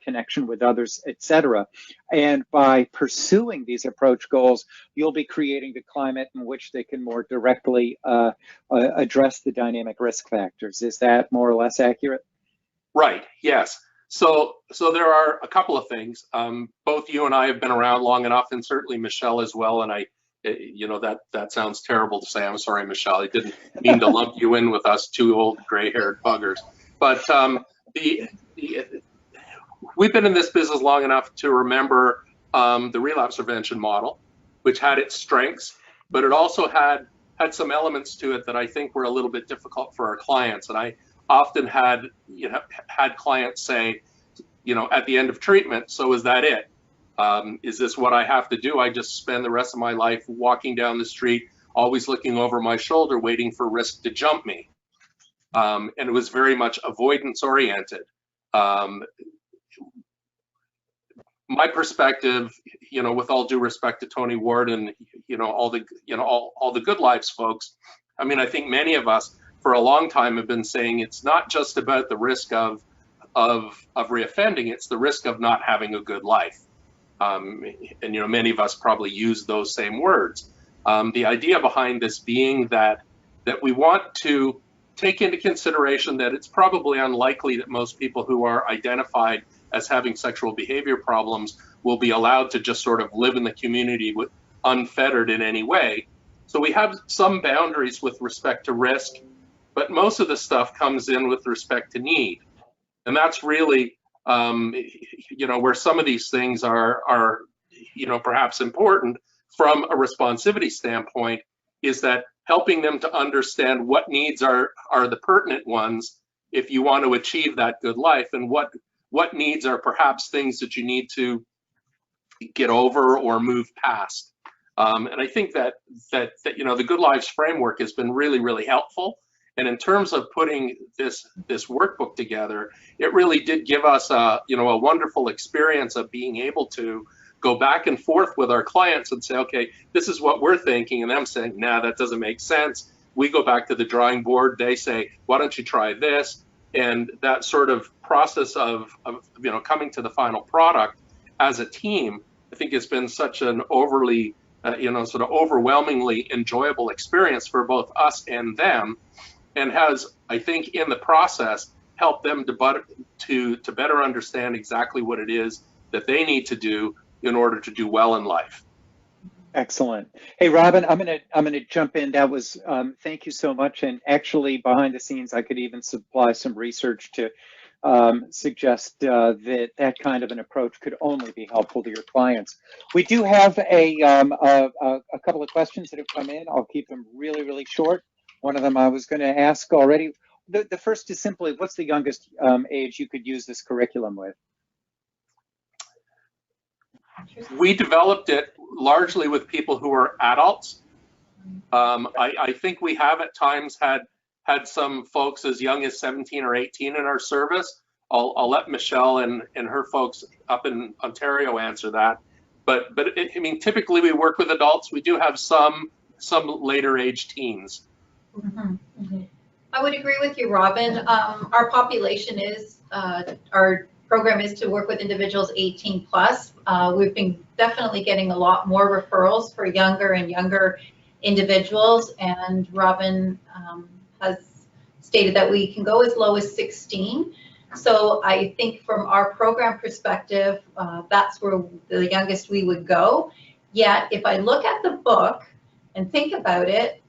connection with others, etc. And by pursuing these approach goals, you'll be creating the climate in which they can more directly address the dynamic risk factors. Is that more or less accurate? Right, yes. So there are a couple of things. Both you and I have been around long enough, and certainly Michelle as well, and that sounds terrible to say. I'm sorry, Michelle. I didn't mean to lump you in with us two old gray-haired buggers. But we've been in this business long enough to remember the relapse prevention model, which had its strengths, but it also had some elements to it that I think were a little bit difficult for our clients. And I often had clients say, at the end of treatment, so is that it? Is this what I have to do? I just spend the rest of my life walking down the street, always looking over my shoulder, waiting for risk to jump me. And it was very much avoidance oriented. My perspective, with all due respect to Tony Ward and all the Good Lives folks, I mean, I think many of us for a long time have been saying it's not just about the risk of reoffending, it's the risk of not having a good life. And many of us probably use those same words. The idea behind this being that we want to take into consideration that it's probably unlikely that most people who are identified as having sexual behavior problems will be allowed to just sort of live in the community unfettered in any way. So we have some boundaries with respect to risk, but most of the stuff comes in with respect to need. And that's really where some of these things are perhaps important from a responsivity standpoint, is that helping them to understand what needs are the pertinent ones if you want to achieve that good life, and what needs are perhaps things that you need to get over or move past. And I think that the Good Lives framework has been really, really helpful. And in terms of putting this workbook together, it really did give us a wonderful experience of being able to go back and forth with our clients and say, okay, this is what we're thinking, and them saying, nah, that doesn't make sense. We go back to the drawing board. They say, why don't you try this? And that sort of process of coming to the final product as a team, I think has been such an overwhelmingly enjoyable experience for both us and them. And has, I think, in the process, helped them to better understand exactly what it is that they need to do in order to do well in life. Excellent. Hey, Robin, I'm gonna jump in. That was thank you so much. And actually, behind the scenes, I could even supply some research to suggest that kind of an approach could only be helpful to your clients. We do have a couple of questions that have come in. I'll keep them really, really short. One of them I was going to ask already. The first is simply, what's the youngest age you could use this curriculum with? We developed it largely with people who are adults. I think we have at times had some folks as young as 17 or 18 in our service. I'll let Michelle and her folks up in Ontario answer that. But typically we work with adults. We do have some later age teens. Mm-hmm. Mm-hmm. I would agree with you, Robin. Our population is our program is to work with individuals 18 plus. We've been definitely getting a lot more referrals for younger and younger individuals, and Robin has stated that we can go as low as 16. So I think from our program perspective, that's where the youngest we would go. Yet if I look at the book and think about it,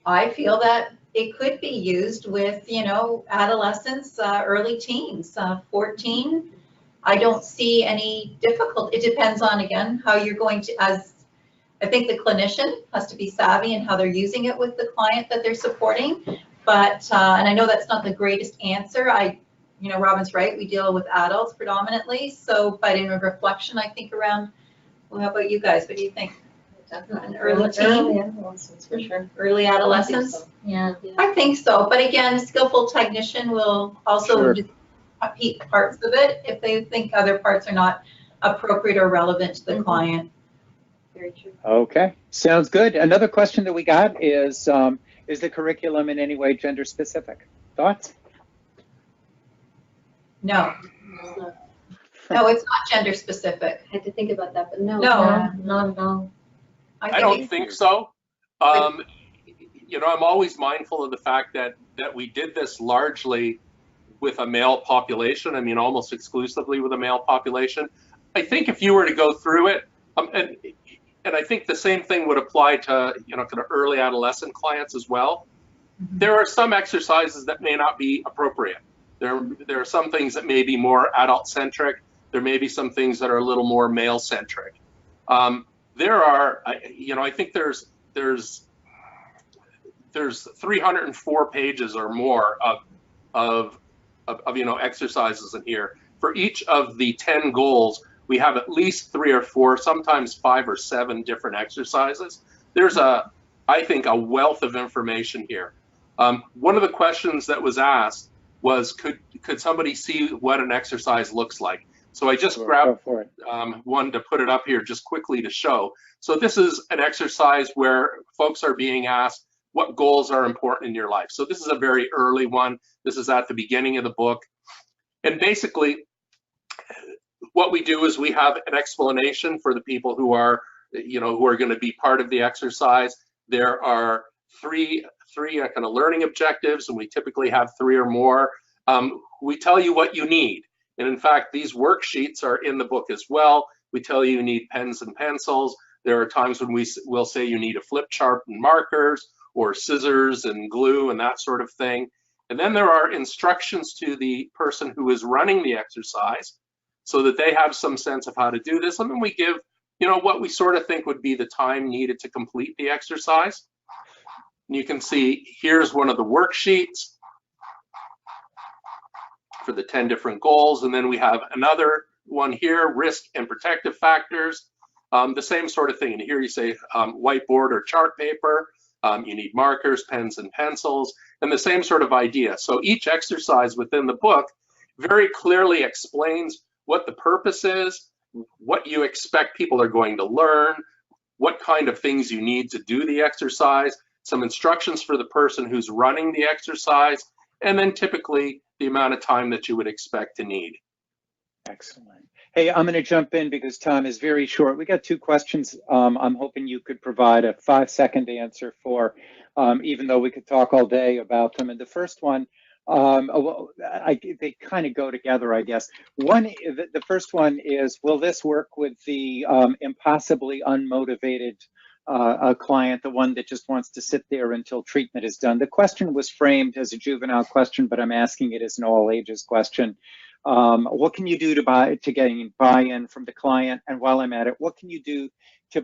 I feel that it could be used with, you know, adolescents, early teens, 14. I don't see any difficulty. It depends on, again, how you're going to, as I think the clinician has to be savvy in how they're using it with the client that they're supporting. But, and I know that's not the greatest answer. You know, Robin's right, we deal with adults predominantly. So, but in a reflection, I think around, well, how about you guys? What do you think? An early teen? Early adolescence, for sure. Early adolescence? Yeah. I think so, but again, a skillful technician will also Sure. repeat parts of it if they think other parts are not appropriate or relevant to the client. Very true. Okay, sounds good. Another question that we got is the curriculum in any way gender specific? Thoughts? No, no, it's not gender specific. I had to think about that, but no. No. Not at all. I don't think so. You know, I'm always mindful of the fact that we did this largely with a male population. I mean, almost exclusively with a male population. I think if you were to go through it, and I think the same thing would apply to, you know, kind of early adolescent clients as well. There are some exercises that may not be appropriate. There are some things that may be more adult centric. There may be some things that are a little more male centric. There are, you know, I think there's 304 pages or more of you know, exercises in here. For each of the 10 goals, we have at least 3 or 4, sometimes 5 or 7 different exercises. There's I think, a wealth of information here. One of the questions that was asked was, could somebody see what an exercise looks like? So I just grabbed one to put it up here just quickly to show. So this is an exercise where folks are being asked what goals are important in your life. So this is a very early one. This is at the beginning of the book. And basically, what we do is we have an explanation for the people who are, you know, who are going to be part of the exercise. There are three kind of learning objectives, and we typically have 3 or more. We tell you what you need. And in fact, these worksheets are in the book as well. We tell you need pens and pencils. There are times when we'll say you need a flip chart and markers, or scissors and glue and that sort of thing. And then there are instructions to the person who is running the exercise so that they have some sense of how to do this. And then we give, you know, what we sort of think would be the time needed to complete the exercise. And you can see here's one of the worksheets for the 10 different goals. And then we have another one here, risk and protective factors. The same sort of thing. And here you say whiteboard or chart paper. You need markers, pens, and pencils, and the same sort of idea. So each exercise within the book very clearly explains what the purpose is, what you expect people are going to learn, what kind of things you need to do the exercise, some instructions for the person who's running the exercise, and then typically the amount of time that you would expect to need. Excellent. Hey, I'm going to jump in because time is very short. We got 2 questions. I'm hoping you could provide a 5-second answer for, even though we could talk all day about them. And the first one, they kind of go together, I guess. The first one is, will this work with the impossibly unmotivated client, the one that just wants to sit there until treatment is done? The question was framed as a juvenile question, but I'm asking it as an all ages question. What can you do to gain buy-in from the client? And while I'm at it, what can you do to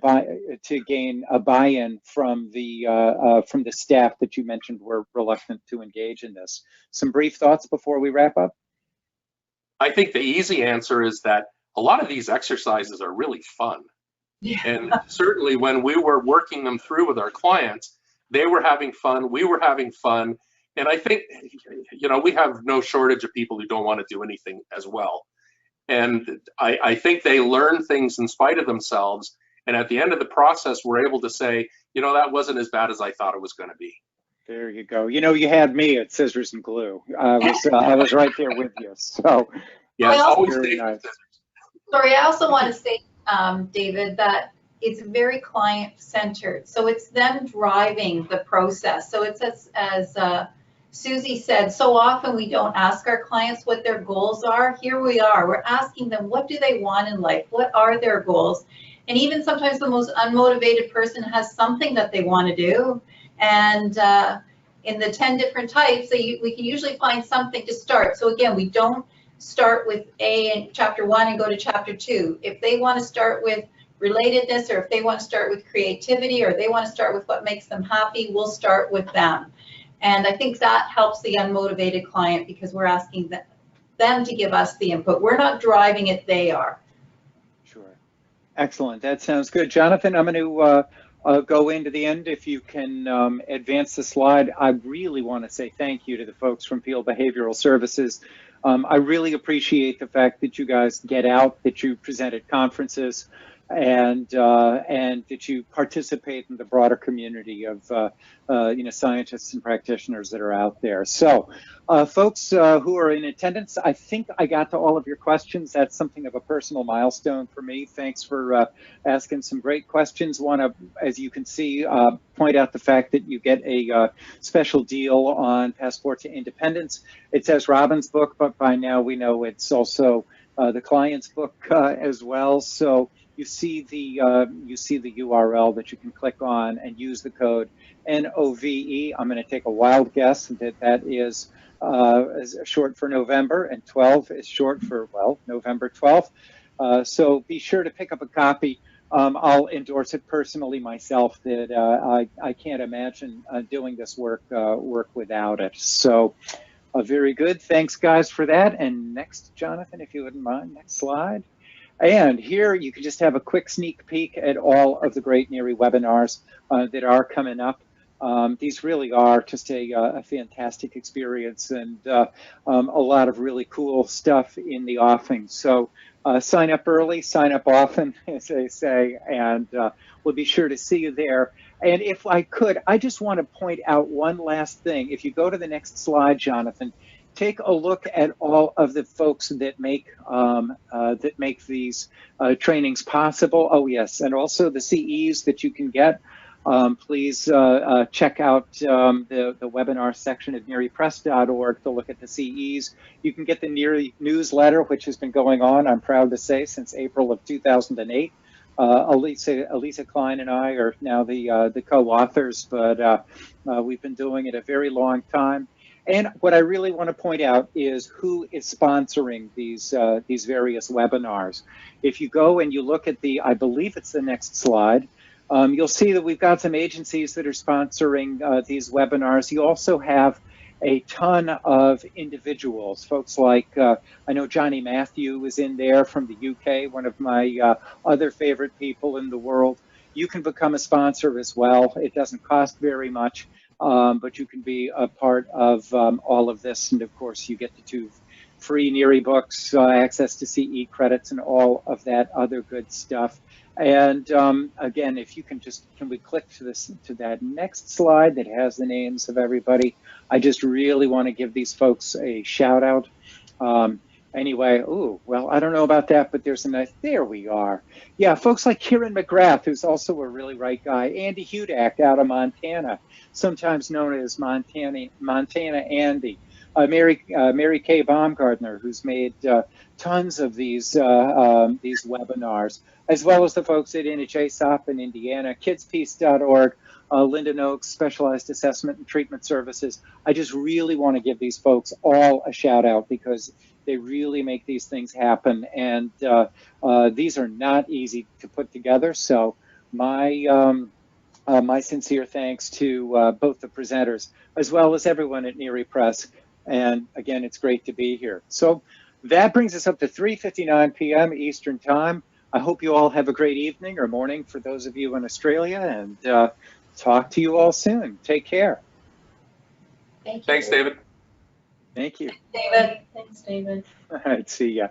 gain a buy-in from the staff that you mentioned were reluctant to engage in this? Some brief thoughts before we wrap up. I think the easy answer is that a lot of these exercises are really fun. Yeah. And certainly when we were working them through with our clients, they were having fun, we were having fun. And I think, you know, we have no shortage of people who don't want to do anything as well. And I think they learn things in spite of themselves. And at the end of the process, we're able to say, you know, that wasn't as bad as I thought it was going to be. There you go. You know, you had me at scissors and glue. I was right there with you. So Yes, Well, always very take nice. Sorry, I also want to say, David, that it's very client-centered. So it's them driving the process. So it's as Susie said, so often we don't ask our clients what their goals are. Here we are. We're asking them, what do they want in life? What are their goals? And even sometimes the most unmotivated person has something that they want to do. And in the 10 different types, we can usually find something to start. So again, we don't start with A in chapter 1 and go to chapter 2. If they want to start with relatedness, or if they want to start with creativity, or they want to start with what makes them happy, we'll start with them. And I think that helps the unmotivated client because we're asking them to give us the input. We're not driving it, they are. Sure. Excellent. That sounds good. Jonathan, I'm going to go into the end. If you can advance the slide, I really want to say thank you to the folks from Peel Behavioral Services. I really appreciate the fact that you guys get out, that you present at conferences, and that you participate in the broader community of scientists and practitioners that are out there. So folks who are in attendance, I think I got to all of your questions. That's something of a personal milestone for me. Thanks for asking some great questions. Want to, as you can see, point out the fact that you get a special deal on Passport to Independence. It says Robin's book, but by now we know it's also the client's book as well. So you see the URL that you can click on and use the code NOVE. I'm going to take a wild guess that that is short for November, and 12 is short for, well, November 12th. So be sure to pick up a copy. I'll endorse it personally myself. That I can't imagine doing this work without it. So very good. Thanks, guys, for that. And next, Jonathan, if you wouldn't mind, next slide. And here you can just have a quick sneak peek at all of the great NERI webinars that are coming up. These really are just a fantastic experience, and a lot of really cool stuff in the offing. So sign up early, sign up often, as they say, and we'll be sure to see you there. And if I could, I just want to point out one last thing. If you go to the next slide, Jonathan, take a look at all of the folks that make these trainings possible. Oh yes, and also the CEs that you can get. Please check out the webinar section at neripress.org to look at the CEs. You can get the NERI newsletter, which has been going on, I'm proud to say, since April of 2008. Elisa Klein and I are now the co-authors, but we've been doing it a very long time. And what I really want to point out is who is sponsoring these various webinars. If you go and you look at I believe it's the next slide, you'll see that we've got some agencies that are sponsoring these webinars. You also have a ton of individuals, folks like, I know Johnny Matthew is in there from the UK, one of my other favorite people in the world. You can become a sponsor as well. It doesn't cost very much, but you can be a part of all of this. And of course, you get the 2 free NERI books, access to CE credits, and all of that other good stuff. And again, if you can we click to that next slide that has the names of everybody? I just really want to give these folks a shout out. Anyway, ooh, well, I don't know about that, but there's a nice, there we are. Yeah, folks like Kieran McGrath, who's also a really right guy. Andy Hudak out of Montana, sometimes known as Montana Andy. Mary Kay Baumgardner, who's made tons of these webinars, as well as the folks at NHASOP in Indiana, kidspeace.org, Lyndon Oaks, Specialized Assessment and Treatment Services. I just really want to give these folks all a shout out because they really make these things happen, and these are not easy to put together. So my sincere thanks to both the presenters as well as everyone at NERI Press. And again, it's great to be here. So that brings us up to 3:59 p.m. Eastern Time. I hope you all have a great evening or morning for those of you in Australia, and talk to you all soon. Take care. Thank you. Thanks, David. Thank you. David. Thanks, David. All right, see ya.